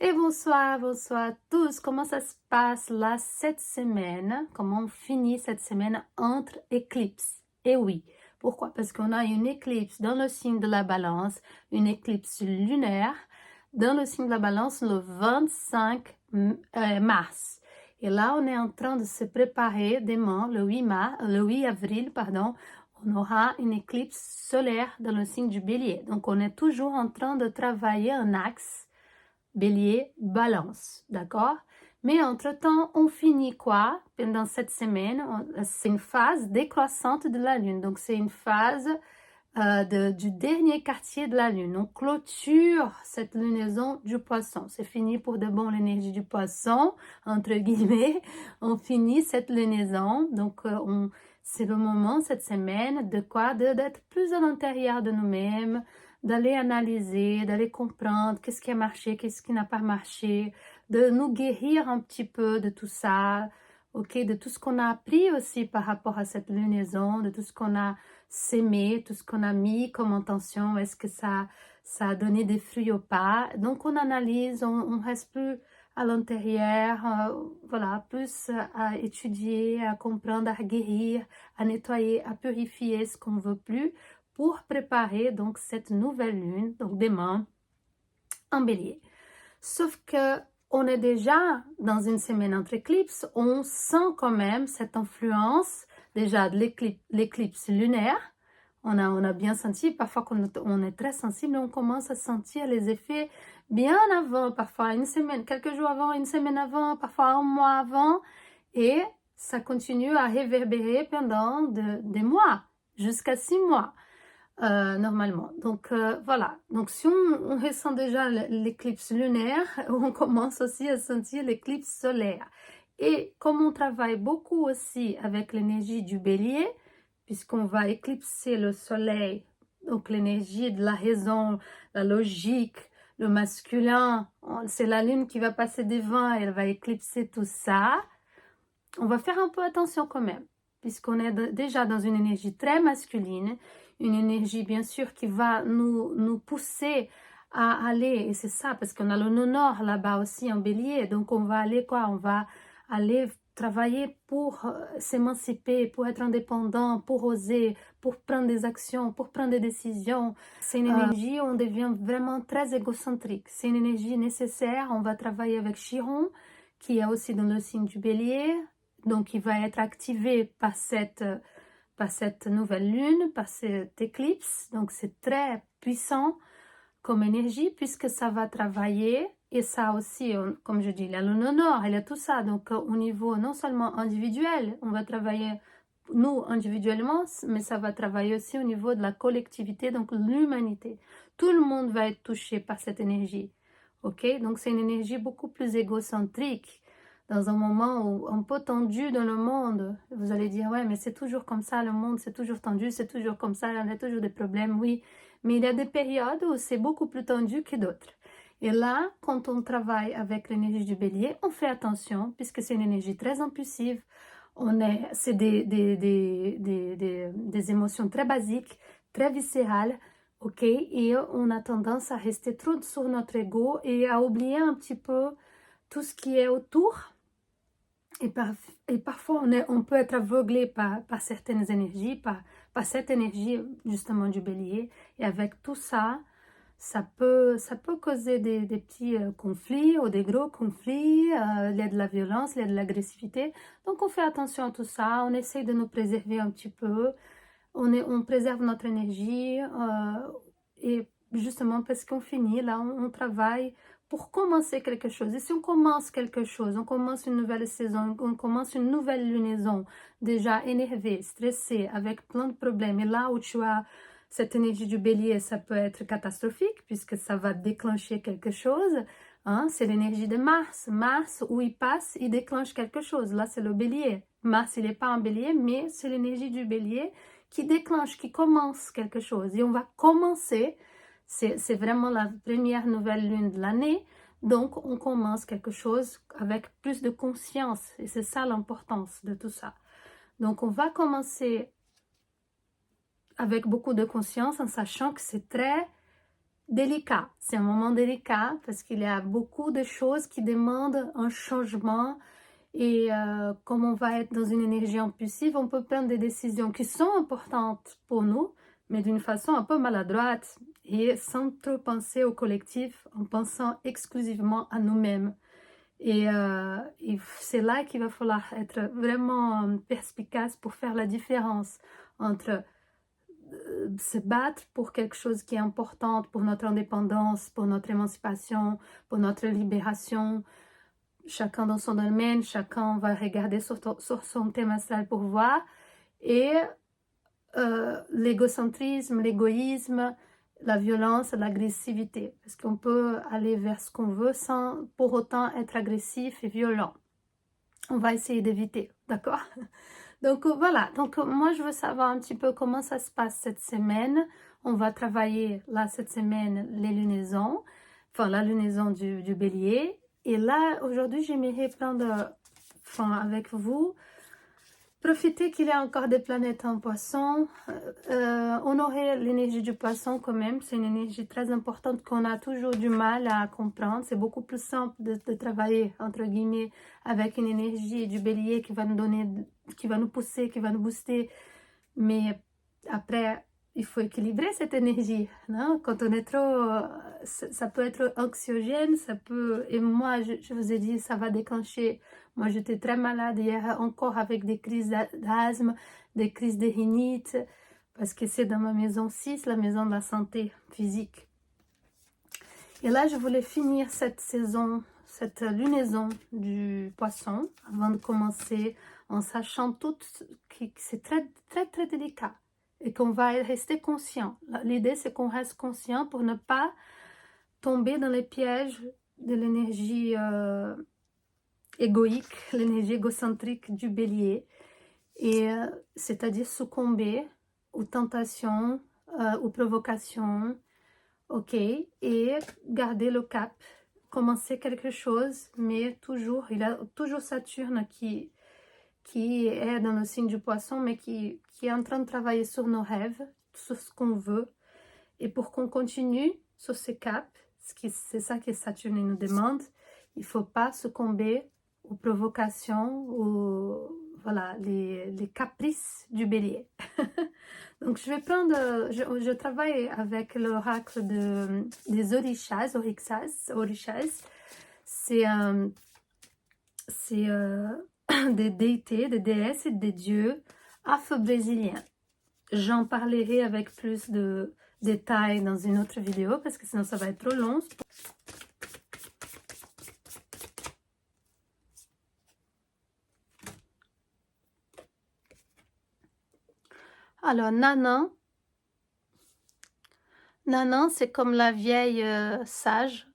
Et bonsoir, bonsoir à tous. Comment ça se passe là cette semaine? Comment on finit cette semaine entre éclipses? Et oui, pourquoi? Parce qu'on a une éclipse dans le signe de la Balance, une éclipse lunaire dans le signe de la Balance le 25 mars. Et là, on est en train de se préparer demain, le 8 avril, pardon, on aura une éclipse solaire dans le signe du Bélier. Donc, on est toujours en train de travailler un axe Bélier, Balance, d'accord? Mais entre-temps, on finit quoi? Pendant cette semaine, c'est une phase décroissante de la Lune. Donc, c'est une phase du dernier quartier de la Lune. On clôture cette lunaison du Poisson. C'est fini pour de bon l'énergie du Poisson, entre guillemets. On finit cette lunaison. Donc, c'est le moment, cette semaine, de quoi? D'être plus à l'intérieur de nous-mêmes, d'aller analyser, d'aller comprendre qu'est-ce qui a marché, qu'est-ce qui n'a pas marché, de nous guérir un petit peu de tout ça, ok, de tout ce qu'on a appris aussi par rapport à cette lunaison, de tout ce qu'on a sémé, tout ce qu'on a mis comme intention, est-ce que ça a donné des fruits ou pas. Donc on analyse, on reste plus à l'intérieur, voilà, plus à étudier, à comprendre, à guérir, à nettoyer, à purifier ce qu'on ne veut plus, pour préparer donc cette nouvelle lune, donc demain, en Bélier. Sauf que on est déjà dans une semaine entre éclipses, on sent quand même cette influence déjà de l'éclipse lunaire. On a bien senti, parfois quand on est très sensible, on commence à sentir les effets bien avant, parfois une semaine, quelques jours avant, une semaine avant, parfois un mois avant, et ça continue à réverbérer pendant des mois, jusqu'à 6 mois. Normalement. Donc voilà. Donc si on ressent déjà l'éclipse lunaire, on commence aussi à sentir l'éclipse solaire. Et comme on travaille beaucoup aussi avec l'énergie du Bélier, puisqu'on va éclipser le soleil, donc l'énergie de la raison, la logique, le masculin, c'est la lune qui va passer devant, elle va éclipser tout ça. On va faire un peu attention quand même, puisqu'on est déjà dans une énergie très masculine, une énergie bien sûr qui va nous pousser à aller, et c'est ça, parce qu'on a le nœud nord là-bas aussi en Bélier, donc on va aller quoi? On va aller travailler pour s'émanciper, pour être indépendant, pour oser, pour prendre des actions, pour prendre des décisions. C'est une énergie où on devient vraiment très égocentrique. C'est une énergie nécessaire. On va travailler avec Chiron, qui est aussi dans le signe du Bélier, donc il va être activé par cette nouvelle lune, par cette éclipse. Donc c'est très puissant comme énergie puisque ça va travailler. Et ça aussi, comme je dis, la lune au nord, elle a tout ça. Donc au niveau non seulement individuel, on va travailler nous individuellement, mais ça va travailler aussi au niveau de la collectivité, donc l'humanité. Tout le monde va être touché par cette énergie. Ok? Donc c'est une énergie beaucoup plus égocentrique dans un moment où un peu tendu dans le monde. Vous allez dire, ouais, mais c'est toujours comme ça, le monde, c'est toujours tendu, c'est toujours comme ça, il y a toujours des problèmes, oui. Mais il y a des périodes où c'est beaucoup plus tendu que d'autres. Et là, quand on travaille avec l'énergie du Bélier, on fait attention, puisque c'est une énergie très impulsive. C'est des émotions très basiques, très viscérales, ok? Et on a tendance à rester trop sur notre ego et à oublier un petit peu tout ce qui est autour. Et parfois, on peut être aveuglé par certaines énergies, par cette énergie justement du Bélier. Et avec tout ça, ça peut causer des petits conflits ou des gros conflits, il y a de la violence, il y a de l'agressivité. Donc on fait attention à tout ça, on essaye de nous préserver un petit peu, on préserve notre énergie et justement parce qu'on finit là, on travaille pour commencer quelque chose. Et si on commence quelque chose, on commence une nouvelle saison, on commence une nouvelle lunaison, déjà énervé, stressé, avec plein de problèmes, et là où tu as cette énergie du Bélier, ça peut être catastrophique puisque ça va déclencher quelque chose. Hein? C'est l'énergie de Mars. Mars, où il passe, il déclenche quelque chose. Là, c'est le Bélier. Mars, il n'est pas en Bélier, mais c'est l'énergie du Bélier qui déclenche, qui commence quelque chose. Et on va commencer, c'est vraiment la première nouvelle lune de l'année, donc on commence quelque chose avec plus de conscience. Et c'est ça l'importance de tout ça. Donc on va commencer avec beaucoup de conscience en sachant que c'est très délicat. C'est un moment délicat parce qu'il y a beaucoup de choses qui demandent un changement et comme on va être dans une énergie impulsive, on peut prendre des décisions qui sont importantes pour nous, mais d'une façon un peu maladroite et sans trop penser au collectif, en pensant exclusivement à nous-mêmes. Et c'est là qu'il va falloir être vraiment perspicace pour faire la différence entre se battre pour quelque chose qui est important pour notre indépendance, pour notre émancipation, pour notre libération. Chacun dans son domaine, chacun va regarder sur son thème astral pour voir. Et l'égocentrisme, l'égoïsme, la violence, l'agressivité. Parce qu'on peut aller vers ce qu'on veut sans pour autant être agressif et violent. On va essayer d'éviter, d'accord? Donc voilà, donc moi je veux savoir un petit peu comment ça se passe cette semaine. On va travailler là cette semaine les lunaisons, enfin la lunaison du bélier. Et là aujourd'hui j'aimerais prendre, enfin avec vous, profiter qu'il y a encore des planètes en poisson, honorer l'énergie du poisson quand même, c'est une énergie très importante qu'on a toujours du mal à comprendre. C'est beaucoup plus simple de travailler, entre guillemets, avec une énergie du bélier qui va nous donner, qui va nous pousser, qui va nous booster. Mais après, il faut équilibrer cette énergie, non? Quand on est trop, ça peut être anxiogène, ça peut, et moi, je vous ai dit, ça va déclencher. Moi, j'étais très malade hier encore avec des crises d'asthme, des crises de rhinite, parce que c'est dans ma maison 6, la maison de la santé physique. Et là, je voulais finir cette saison, cette lunaison du poisson, avant de commencer, en sachant tout que c'est très, très, très délicat et qu'on va rester conscient. L'idée, c'est qu'on reste conscient pour ne pas tomber dans les pièges de l'énergie égoïque, l'énergie égocentrique du bélier, et c'est-à-dire succomber aux tentations, aux provocations, ok, et garder le cap, commencer quelque chose, mais toujours, il y a toujours Saturne qui est dans le signe du poisson, mais qui est en train de travailler sur nos rêves, sur ce qu'on veut, et pour qu'on continue sur ce cap, c'est ça que Saturne nous demande, il ne faut pas succomber aux provocations, voilà, les caprices du bélier. Donc je vais prendre, je travaille avec l'oracle des orishas, c'est des déités, des déesses et des dieux afro-brésiliens. J'en parlerai avec plus de détails dans une autre vidéo parce que sinon ça va être trop long. Alors Nanan, c'est comme la vieille sage,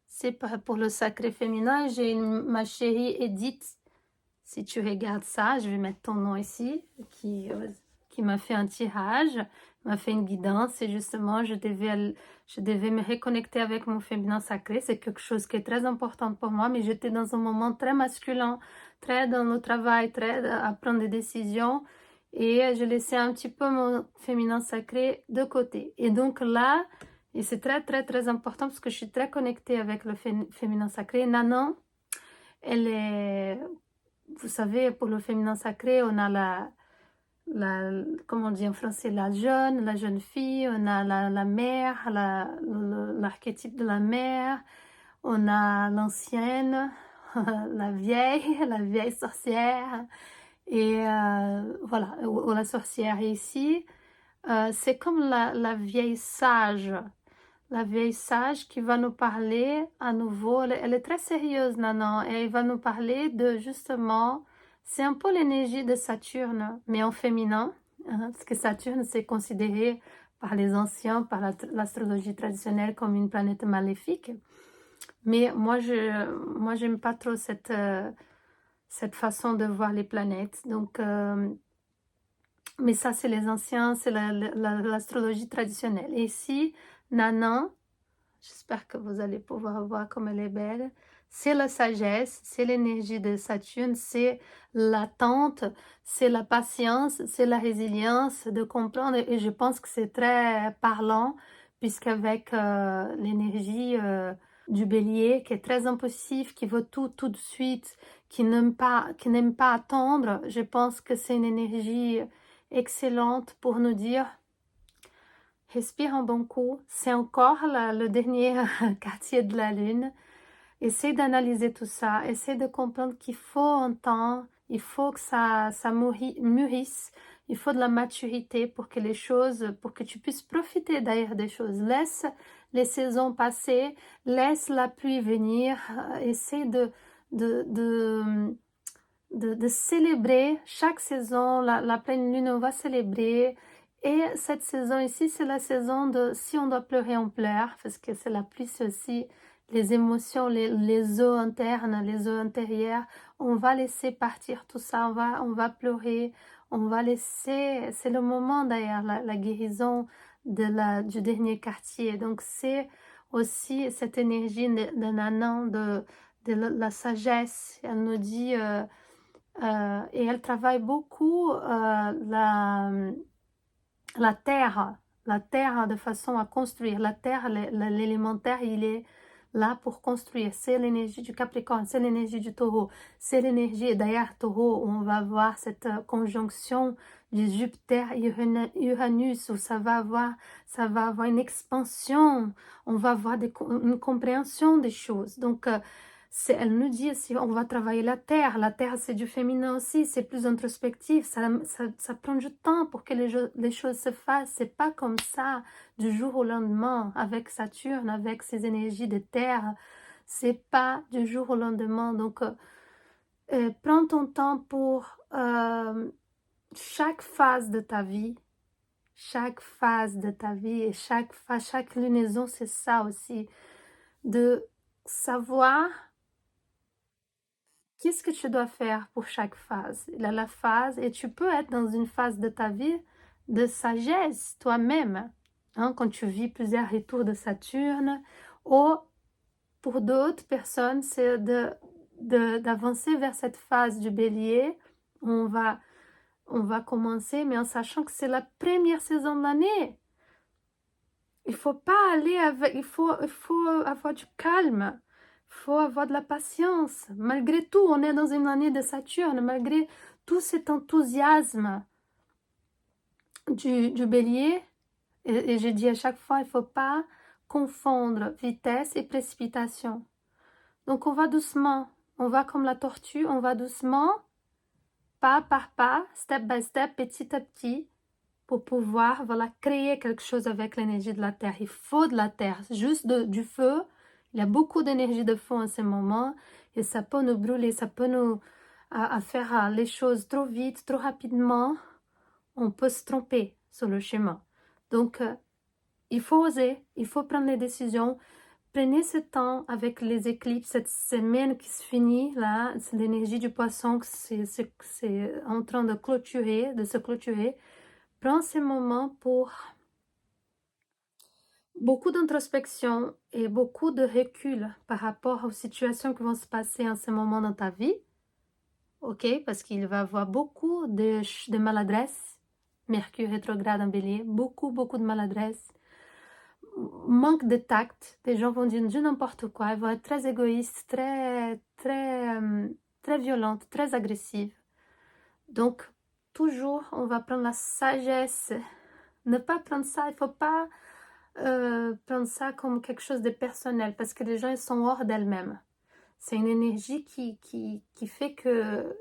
c'est pour le sacré féminin. J'ai ma chérie Edith, si tu regardes ça, je vais mettre ton nom ici, qui m'a fait un tirage, m'a fait une guidance, et justement je devais me reconnecter avec mon féminin sacré. C'est quelque chose qui est très important pour moi, mais j'étais dans un moment très masculin, très dans le travail, très à prendre des décisions, et je laissais un petit peu mon féminin sacré de côté. Et donc là, et c'est très très très important parce que je suis très connectée avec le féminin sacré. Nanan, elle est, vous savez, pour le féminin sacré, on a comment on dit en français, la jeune fille, on a la mère, l'archétype de la mère, on a l'ancienne, la vieille sorcière, et voilà, ou la sorcière ici. C'est comme la vieille sage. La vieille sage qui va nous parler à nouveau, elle est très sérieuse, Nanan, et elle va nous parler de justement, c'est un peu l'énergie de Saturne, mais en féminin, hein, parce que Saturne c'est considéré par les anciens, par l'astrologie traditionnelle comme une planète maléfique. Mais moi, j'aime pas trop cette façon de voir les planètes. Donc, mais ça, c'est les anciens, c'est l'astrologie traditionnelle. Et ici, Nanan, j'espère que vous allez pouvoir voir comme elle est belle. C'est la sagesse, c'est l'énergie de Saturne, c'est l'attente, c'est la patience, c'est la résilience de comprendre. Et je pense que c'est très parlant puisqu'avec l'énergie du bélier qui est très impulsif, qui veut tout de suite, qui n'aime pas attendre, je pense que c'est une énergie excellente pour nous dire respire un bon coup, c'est encore le dernier quartier de la lune. Essaye d'analyser tout ça, essaye de comprendre qu'il faut un temps, il faut que ça mûrisse, il faut de la maturité pour que les choses, pour que tu puisses profiter d'ailleurs des choses. Laisse les saisons passer, laisse la pluie venir, essaie de célébrer chaque saison, la pleine lune, on va célébrer. Et cette saison ici, c'est la saison de si on doit pleurer, on pleure, parce que c'est la pluie, c'est aussi les émotions, les eaux internes, les eaux intérieures. On va laisser partir tout ça, on va pleurer, on va laisser, c'est le moment d'ailleurs, la guérison du dernier quartier. Donc c'est aussi cette énergie de Nanan, de la sagesse. Elle nous dit... et elle travaille beaucoup la terre de façon à construire. La terre, l'élémentaire, il est là pour construire. C'est l'énergie du Capricorne, c'est l'énergie du Taureau, c'est l'énergie, d'ailleurs Taureau, on va voir cette conjonction du Jupiter-Uranus, où ça va avoir une expansion, on va avoir une compréhension des choses. Donc, elle nous dit si on va travailler la terre c'est du féminin aussi, c'est plus introspectif, ça prend du temps pour que les choses se fassent, c'est pas comme ça du jour au lendemain avec Saturne, avec ses énergies de terre, c'est pas du jour au lendemain. Donc prends ton temps pour chaque phase de ta vie, et chaque lunaison, c'est ça aussi, de savoir qu'est-ce que tu dois faire pour chaque phase. La phase, et tu peux être dans une phase de ta vie de sagesse toi-même, hein, quand tu vis plusieurs retours de Saturne, ou pour d'autres personnes, c'est d'avancer vers cette phase du bélier. On va commencer, mais en sachant que c'est la première saison de l'année. Il faut pas aller avec, il faut avoir du calme. Il faut avoir de la patience. Malgré tout, on est dans une année de Saturne, malgré tout cet enthousiasme du bélier. Et je dis à chaque fois, il ne faut pas confondre vitesse et précipitation. Donc on va doucement, on va comme la tortue, on va doucement, pas par pas, step by step, petit à petit, pour pouvoir créer quelque chose avec l'énergie de la terre. Il faut de la terre, juste du feu. Il y a beaucoup d'énergie de feu en ce moment et ça peut nous brûler, ça peut nous à faire les choses trop vite, trop rapidement. On peut se tromper sur le chemin. Donc, il faut oser, il faut prendre les décisions. Prenez ce temps avec les éclipses, cette semaine qui se finit, là, c'est l'énergie du poisson, c'est en train de se clôturer. Prends ces moments pour beaucoup d'introspection et beaucoup de recul par rapport aux situations qui vont se passer en ce moment dans ta vie. Ok, parce qu'il va y avoir beaucoup de maladresse. Mercure rétrograde en bélier, beaucoup de maladresse. Manque de tact, des gens vont dire n'importe quoi, ils vont être très égoïstes, très violentes, très agressives. Donc, toujours, on va prendre la sagesse. Ne pas prendre ça, il ne faut pas prendre ça comme quelque chose de personnel, parce que les gens ils sont hors d'elles-mêmes. C'est une énergie qui fait que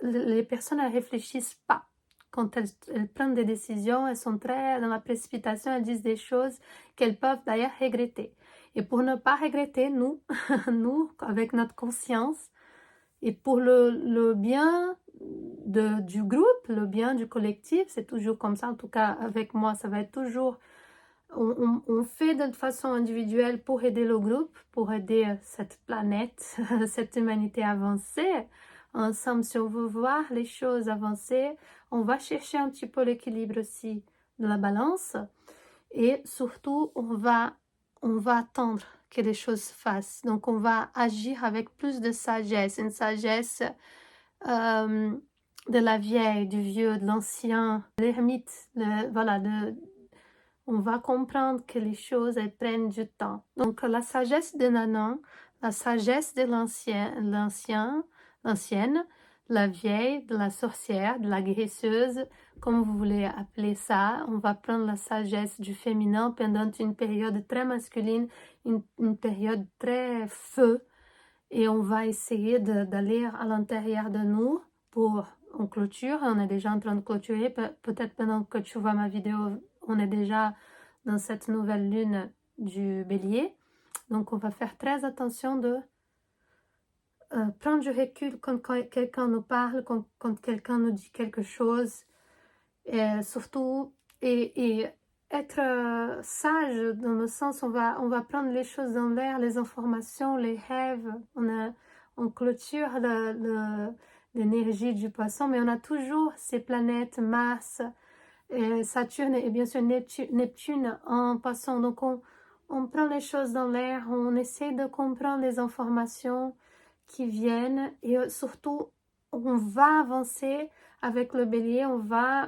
les personnes ne réfléchissent pas. Quand elles prennent des décisions, elles sont très dans la précipitation, elles disent des choses qu'elles peuvent d'ailleurs regretter. Et pour ne pas regretter, nous, avec notre conscience, et pour le bien du groupe, le bien du collectif, c'est toujours comme ça, en tout cas avec moi, ça va être toujours, on fait de façon individuelle pour aider le groupe, pour aider cette planète, cette humanité à avancer. Ensemble, si on veut voir les choses avancer, on va chercher un petit peu l'équilibre aussi de la balance. Et surtout, on va attendre que les choses se fassent. Donc, on va agir avec plus de sagesse, une sagesse de la vieille, du vieux, de l'ancien, l'ermite, voilà, on va comprendre que les choses, elles prennent du temps. Donc, la sagesse de Nanan, la sagesse de l'ancienne, la vieille, de la sorcière, de la guérisseuse, comme vous voulez appeler ça. On va prendre la sagesse du féminin pendant une période très masculine, une période très feu, et on va essayer d'aller à l'intérieur de nous pour, on clôture, on est déjà en train de clôturer, peut-être pendant que tu vois ma vidéo, on est déjà dans cette nouvelle lune du bélier. Donc on va faire très attention de prendre du recul quand quelqu'un nous parle, quand quelqu'un nous dit quelque chose, et surtout, et être sage dans le sens, on va prendre les choses dans l'air, les informations, les rêves, on clôture l'énergie du poisson, mais on a toujours ces planètes, Mars, Saturne et bien sûr Neptune en poisson, donc on prend les choses dans l'air, on essaie de comprendre les informations qui viennent et surtout on va avancer avec le bélier,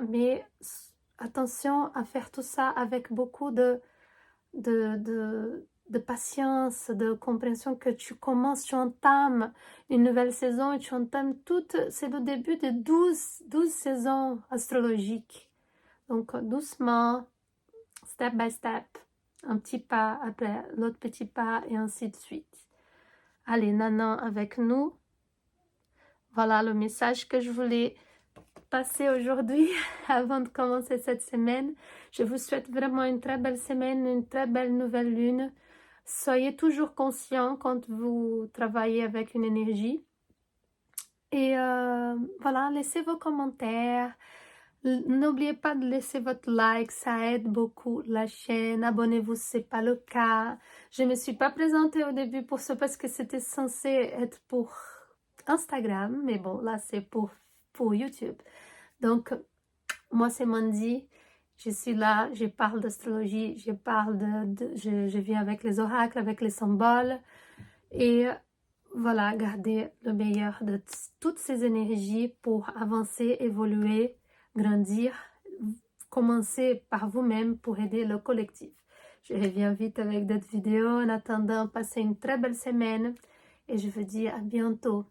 mais attention à faire tout ça avec beaucoup de patience, de compréhension que tu commences, tu entames une nouvelle saison et tu entames c'est le début de 12 saisons astrologiques. Donc doucement, step by step, un petit pas après l'autre petit pas et ainsi de suite. Allez, Nanan avec nous. Voilà le message que je voulais passer aujourd'hui avant de commencer cette semaine. Je vous souhaite vraiment une très belle semaine, une très belle nouvelle lune. Soyez toujours conscient quand vous travaillez avec une énergie. Et voilà, laissez vos commentaires. N'oubliez pas de laisser votre like, ça aide beaucoup la chaîne. Abonnez-vous si ce n'est pas le cas. Je ne me suis pas présentée au début pour ça parce que c'était censé être pour Instagram, mais bon, là c'est pour YouTube. Donc, moi c'est Mandy, je suis là, je parle d'astrologie, je parle je viens avec les oracles, avec les symboles, et voilà, garder le meilleur de toutes ces énergies pour avancer, évoluer, grandir, commencer par vous-même pour aider le collectif. Je reviens vite avec d'autres vidéos. En attendant, passez une très belle semaine et je vous dis à bientôt.